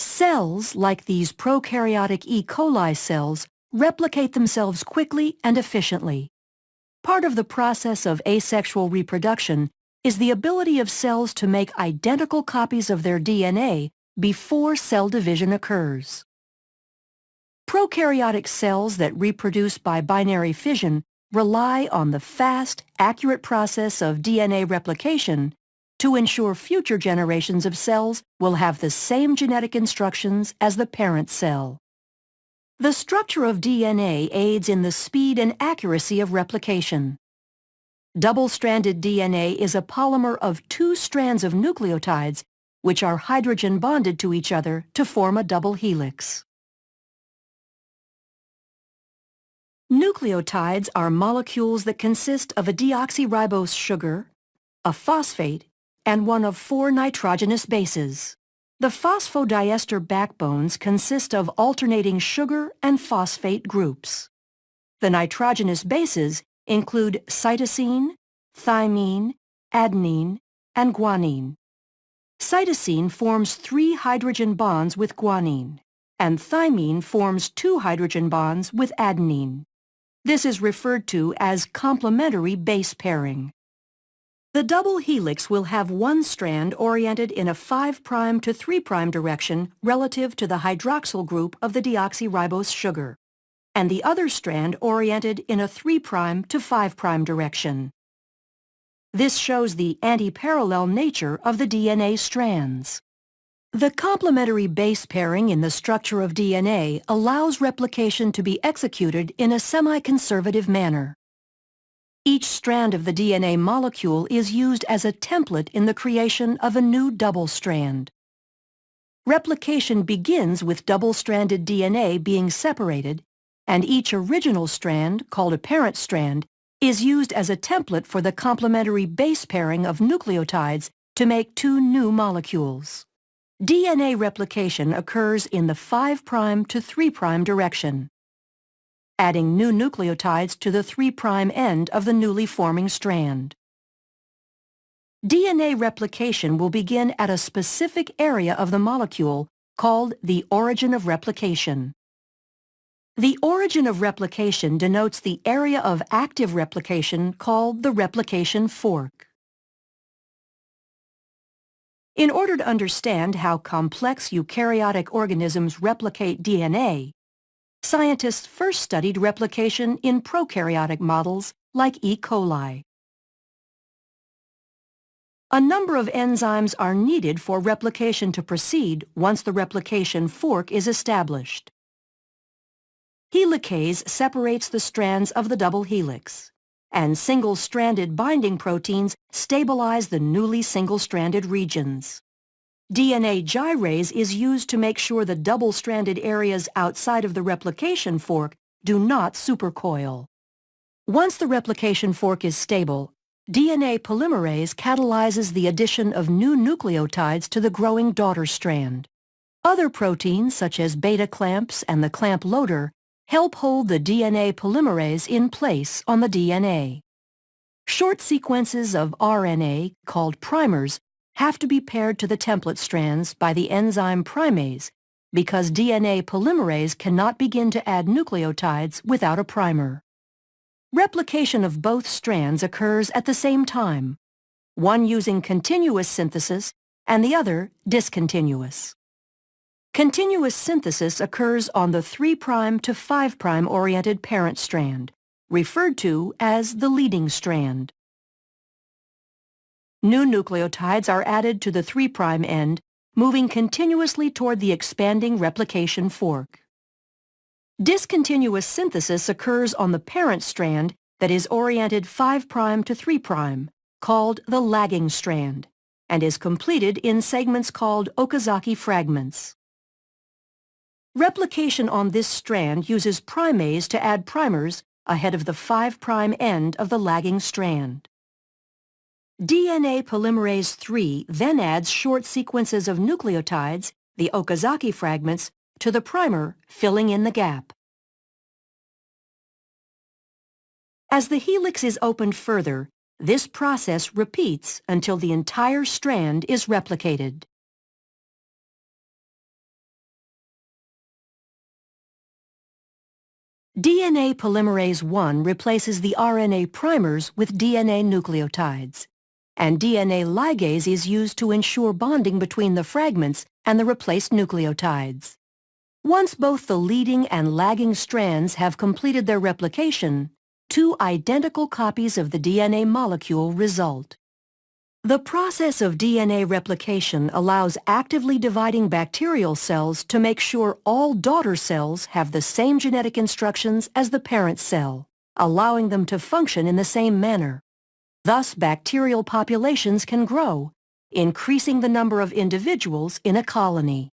Cells, like these prokaryotic E. coli cells, replicate themselves quickly and efficiently. Part of the process of asexual reproduction is the ability of cells to make identical copies of their DNA before cell division occurs. Prokaryotic cells that reproduce by binary fission rely on the fast, accurate process of DNA replication to ensure future generations of cells will have the same genetic instructions as the parent cell. The structure of DNA aids in the speed and accuracy of replication. Double-stranded DNA is a polymer of two strands of nucleotides which are hydrogen bonded to each other to form a double helix. Nucleotides are molecules that consist of a deoxyribose sugar, a phosphate, and one of four nitrogenous bases. The phosphodiester backbones consist of alternating sugar and phosphate groups. The nitrogenous bases include cytosine, thymine, adenine, and guanine. Cytosine forms 3 hydrogen bonds with guanine, and thymine forms 2 hydrogen bonds with adenine. This is referred to as complementary base pairing. The double helix will have one strand oriented in a 5' to 3' direction relative to the hydroxyl group of the deoxyribose sugar, and the other strand oriented in a 3' to 5' direction. This shows the anti-parallel nature of the DNA strands. The complementary base pairing in the structure of DNA allows replication to be executed in a semi-conservative manner. Each strand of the DNA molecule is used as a template in the creation of a new double strand. Replication begins with double-stranded DNA being separated, and each original strand, called a parent strand, is used as a template for the complementary base pairing of nucleotides to make 2 new molecules. DNA replication occurs in the 5' to 3' direction, adding new nucleotides to the 3' end of the newly forming strand. DNA replication will begin at a specific area of the molecule called the origin of replication. The origin of replication denotes the area of active replication called the replication fork. In order to understand how complex eukaryotic organisms replicate DNA, scientists first studied replication in prokaryotic models like E. coli. A number of enzymes are needed for replication to proceed once the replication fork is established. Helicase separates the strands of the double helix, and single-stranded binding proteins stabilize the newly single-stranded regions. DNA gyrase is used to make sure the double-stranded areas outside of the replication fork do not supercoil. Once the replication fork is stable, DNA polymerase catalyzes the addition of new nucleotides to the growing daughter strand. Other proteins, such as beta clamps and the clamp loader, help hold the DNA polymerase in place on the DNA. Short sequences of RNA, called primers, have to be paired to the template strands by the enzyme primase because DNA polymerase cannot begin to add nucleotides without a primer. Replication of both strands occurs at the same time, one using continuous synthesis and the other discontinuous. Continuous synthesis occurs on the 3' to 5' oriented parent strand, referred to as the leading strand. New nucleotides are added to the 3' end, moving continuously toward the expanding replication fork. Discontinuous synthesis occurs on the parent strand that is oriented 5' to 3', called the lagging strand, and is completed in segments called Okazaki fragments. Replication on this strand uses primase to add primers ahead of the 5' end of the lagging strand. DNA polymerase III then adds short sequences of nucleotides, the Okazaki fragments, to the primer, filling in the gap. As the helix is opened further, this process repeats until the entire strand is replicated. DNA polymerase I replaces the RNA primers with DNA nucleotides, and DNA ligase is used to ensure bonding between the fragments and the replaced nucleotides. Once both the leading and lagging strands have completed their replication, two identical copies of the DNA molecule result. The process of DNA replication allows actively dividing bacterial cells to make sure all daughter cells have the same genetic instructions as the parent cell, allowing them to function in the same manner. Thus, bacterial populations can grow, increasing the number of individuals in a colony.